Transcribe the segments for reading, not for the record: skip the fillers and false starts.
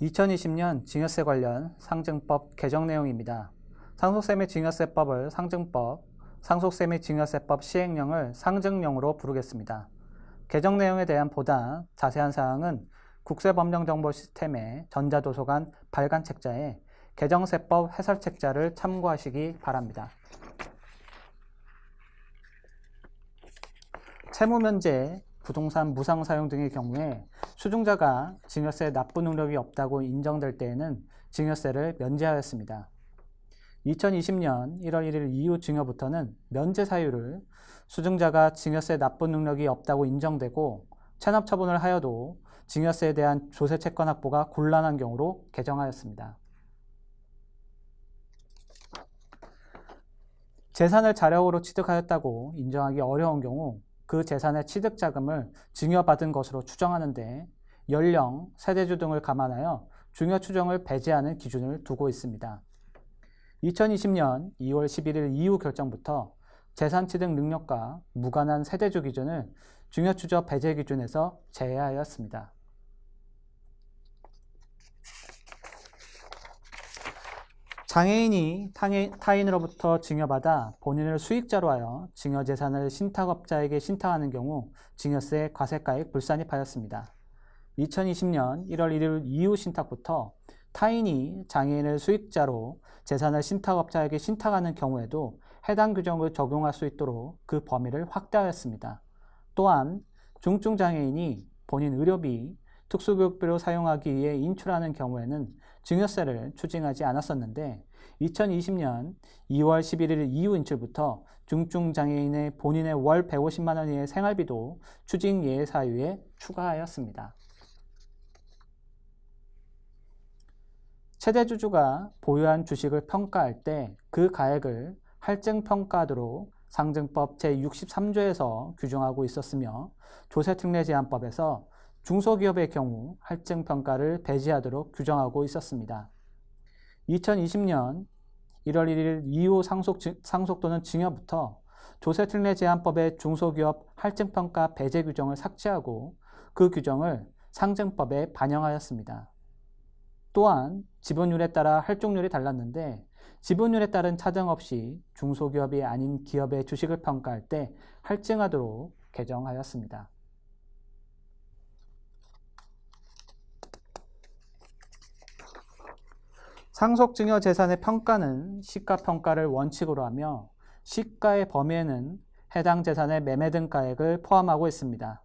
2020년 증여세 관련 상증법 개정 내용입니다. 상속세 및 증여세법을 상증법, 상속세 및 증여세법 시행령을 상증령으로 부르겠습니다. 개정 내용에 대한 보다 자세한 사항은 국세법령정보시스템의 전자도서관 발간책자에 개정세법 해설책자를 참고하시기 바랍니다. 채무면제, 부동산 무상 사용 등의 경우에 수증자가 증여세 납부 능력이 없다고 인정될 때에는 증여세를 면제하였습니다. 2020년 1월 1일 이후 증여부터는 면제 사유를 수증자가 증여세 납부 능력이 없다고 인정되고 체납 처분을 하여도 증여세에 대한 조세 채권 확보가 곤란한 경우로 개정하였습니다. 재산을 자력으로 취득하였다고 인정하기 어려운 경우 그 재산의 취득 자금을 증여받은 것으로 추정하는데 연령, 세대주 등을 감안하여 증여 추정을 배제하는 기준을 두고 있습니다. 2020년 2월 11일 이후 결정부터 재산 취득 능력과 무관한 세대주 기준을 증여 추정 배제 기준에서 제외하였습니다. 장애인이 타인으로부터 증여받아 본인을 수익자로 하여 증여재산을 신탁업자에게 신탁하는 경우 증여세 과세가액 불산입하였습니다. 2020년 1월 1일 이후 신탁부터 타인이 장애인을 수익자로 재산을 신탁업자에게 신탁하는 경우에도 해당 규정을 적용할 수 있도록 그 범위를 확대하였습니다. 또한 중증장애인이 본인 의료비, 특수교육비로 사용하기 위해 인출하는 경우에는 증여세를 추징하지 않았었는데 2020년 2월 11일 이후 인출부터 중증장애인의 본인의 월 150만 원 이하의 생활비도 추징 예외 사유에 추가하였습니다. 최대주주가 보유한 주식을 평가할 때 그 가액을 할증평가하도록 상증법 제63조에서 규정하고 있었으며 조세특례제한법에서 중소기업의 경우 할증평가를 배제하도록 규정하고 있었습니다. 2020년 1월 1일 이후 상속 또는 증여부터 조세특례제한법의 중소기업 할증평가 배제 규정을 삭제하고 그 규정을 상증법에 반영하였습니다. 또한 지분율에 따라 할증률이 달랐는데 지분율에 따른 차등 없이 중소기업이 아닌 기업의 주식을 평가할 때 할증하도록 개정하였습니다. 상속증여 재산의 평가는 시가평가를 원칙으로 하며 시가의 범위에는 해당 재산의 매매 등 가액을 포함하고 있습니다.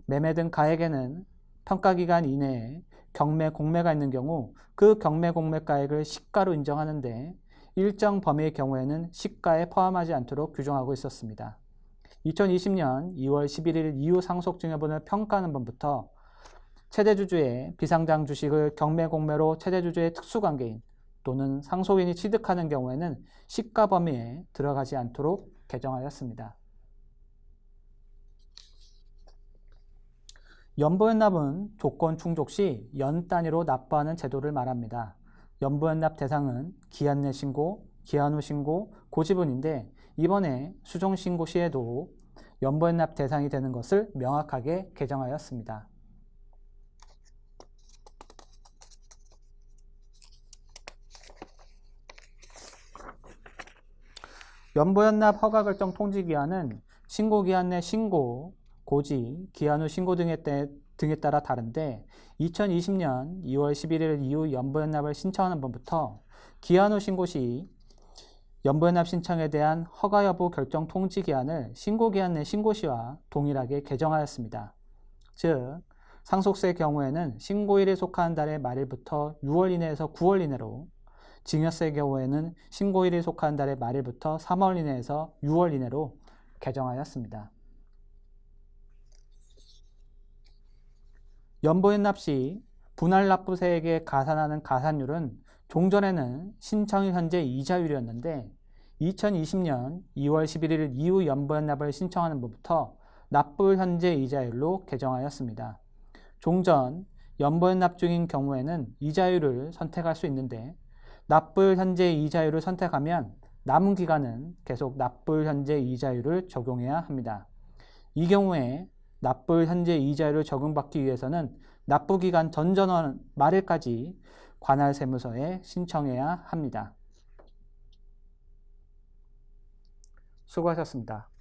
매매 등 가액에는 평가기간 이내에 경매, 공매가 있는 경우 그 경매, 공매 가액을 시가로 인정하는데 일정 범위의 경우에는 시가에 포함하지 않도록 규정하고 있었습니다. 2020년 2월 11일 이후 상속증여분을 평가하는 번부터 최대주주의 비상장 주식을 경매, 공매로 최대주주의 특수관계인 또는 상속인이 취득하는 경우에는 시가 범위에 들어가지 않도록 개정하였습니다. 연부연납은 조건 충족 시 연 단위로 납부하는 제도를 말합니다. 연부연납 대상은 기한 내 신고, 기한 후 신고, 고지분인데 이번에 수정신고 시에도 연부연납 대상이 되는 것을 명확하게 개정하였습니다. 연부연납 허가결정 통지기한은 신고기한 내 신고, 고지, 기한 후 신고 등에 따라 다른데 2020년 2월 11일 이후 연부연납을 신청하는 번부터 기한 후 신고 시 연부연납 신청에 대한 허가 여부 결정 통지기한을 신고기한 내 신고시와 동일하게 개정하였습니다. 즉, 상속세의 경우에는 신고일에 속하는 달의 말일부터 6월 이내에서 9월 이내로 증여세의 경우에는 신고일에 속하는 달의 말일부터 3월 이내에서 6월 이내로 개정하였습니다. 연부연납 시 분할납부세액에 가산하는 가산율은 종전에는 신청일 현재 이자율이었는데 2020년 2월 11일 이후 연부연납을 신청하는 것부터 납부일 현재 이자율로 개정하였습니다. 종전 연부연납 중인 경우에는 이자율을 선택할 수 있는데 납부일 현재 이자율을 선택하면 남은 기간은 계속 납부일 현재 이자율을 적용해야 합니다. 이 경우에 납부일 현재 이자율을 적용받기 위해서는 납부기간 전전월 말일까지 관할 세무서에 신청해야 합니다. 수고하셨습니다.